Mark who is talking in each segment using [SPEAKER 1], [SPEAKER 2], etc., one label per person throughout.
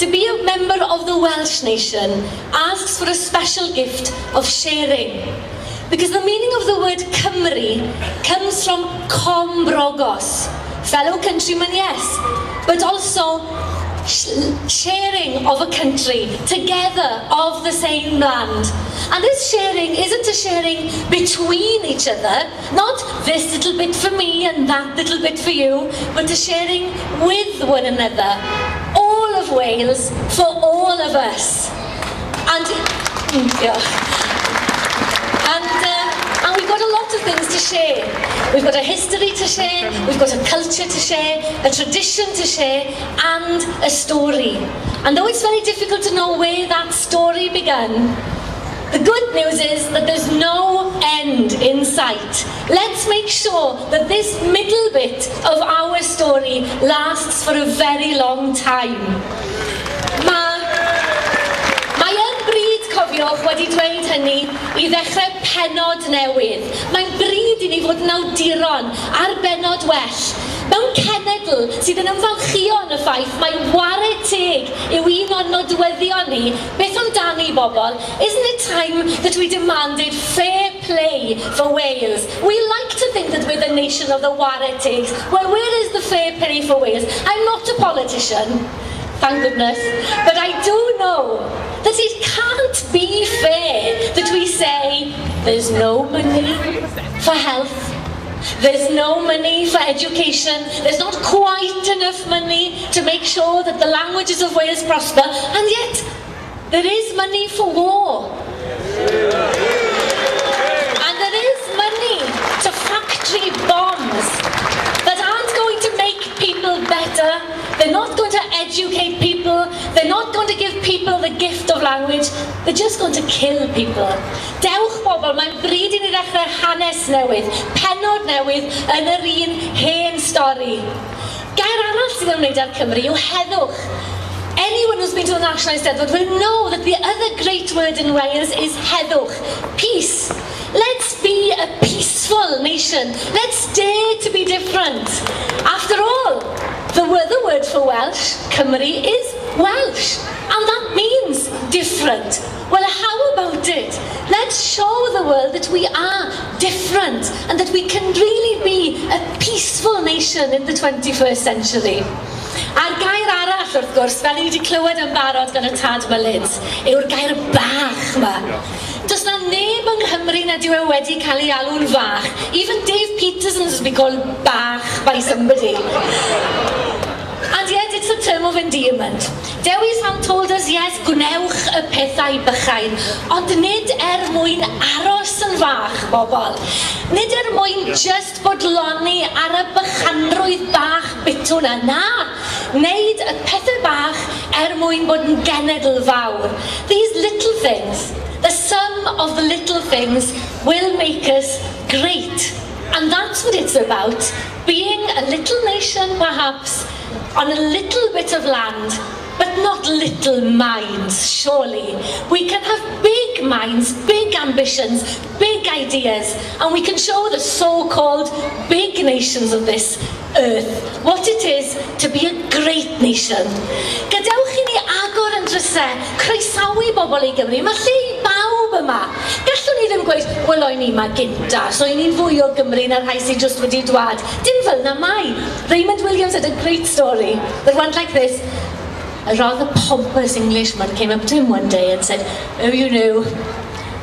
[SPEAKER 1] To be a member of the Welsh nation asks for a special gift of sharing. Because the meaning of the word Cymru comes from combrogos, fellow countrymen, yes, but also sharing of a country, together of the same land. And this sharing isn't a sharing between each other, not this little bit for me and that little bit for you, but a sharing with one another. All of Wales for all of us. And we've got a lot of things to share. We've got a history to share, we've got a culture to share, a tradition to share, and a story. And though it's very difficult to know where that story began, the good news is that there's no end in sight. Let's make sure that this middle bit of our story lasts for a very long time. Mae yn bryd, cofiwch, wedi dweud hynny I ddechrau pennod newydd. Mae'n bryd I ni fod yn awduron ar bennod well. Mewn cenedl sydd yn ymfalchio yn y ffaith mae wared teg yw un o'n nodweddion ni. Beth amdani bobl? Isn't it time that we demanded fair play for Wales? We like to think that we're the nation of the wared tegs. Well, where is the fair play for Wales? I'm not a politician, thank goodness, but I do know that it can't be fair that we say there's no money for health. There's no money for education, there's not quite enough money to make sure that the languages of Wales prosper, and yet there is money for war. And there is money to factory bombs that aren't going to make people better, they're not going to educate people, they're not going to give people the gift of language, they're just going to kill people. Dewch bobl, mae'n bryd I ni ddechrau hanes newydd, pennod newydd yn yr un hen stori. Gair arall sydd yn ymwneud â'r Cymru yw heddwch. Anyone who's been to the National Eisteddfod will know that the other great word in Wales is heddwch, peace. Let's be a peaceful nation. Let's dare to be different. After all, the word for Welsh, Cymru, is Welsh. And that means different. Well, how about it? Let's show the world that we are different and that we can really be a peaceful nation in the 21st century. A'r gair arall, wrth gwrs, fel ni wedi clywed yn barod gan y Tad Mylyns, yw'r gair bach ma. Does na neb yng Nghymru nad yw e wedi cael ei alw'n fach. Even Dave Peterson has been called bach by somebody. And yet it's a term of endearment. Dewi Sam told us, yes, gwnewch y pethau bychain, ond nid mwyn aros yn fach, bobl. Nid mwyn just bodloni ar y bychanrwydd bach bitw na. Na, wneud y pethau bach mwyn bod yn genedl fawr. These little things, the sum of the little things will make us great. And that's what it's about, being a little nation perhaps, on a little bit of land, but not little minds, surely. We can have big minds, big ambitions, big ideas, and we can show the so-called big nations of this earth what it is to be a great nation. Gadewch I ni agor yn drysau, croesawu bobl I Gymru, mae lle I bawb yma. Gallwn ni ddim gweud, wel o'i ni ma gynta, so I ni'n fwy o Gymru na'r rhai sy'n just wedi dwad. Dim fel na mai. Raymond Williams had a great story that went like this. A rather pompous Englishman came up to him one day and said, oh, you know,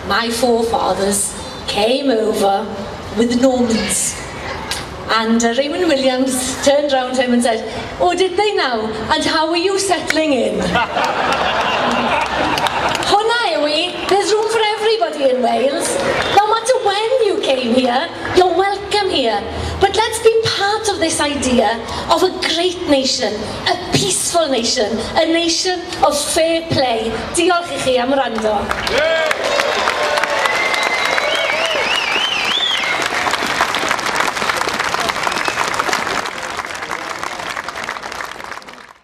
[SPEAKER 1] my forefathers came over with the Normans. And Raymond Williams turned round to him and said, oh, did they now? And how are you settling in? Hwna yw I, there's room for everybody in Wales. No matter when you came here, you're welcome here. But let's be part of this idea of a great nation, a peaceful nation, a nation of fair play. Diolch I chi am wrando.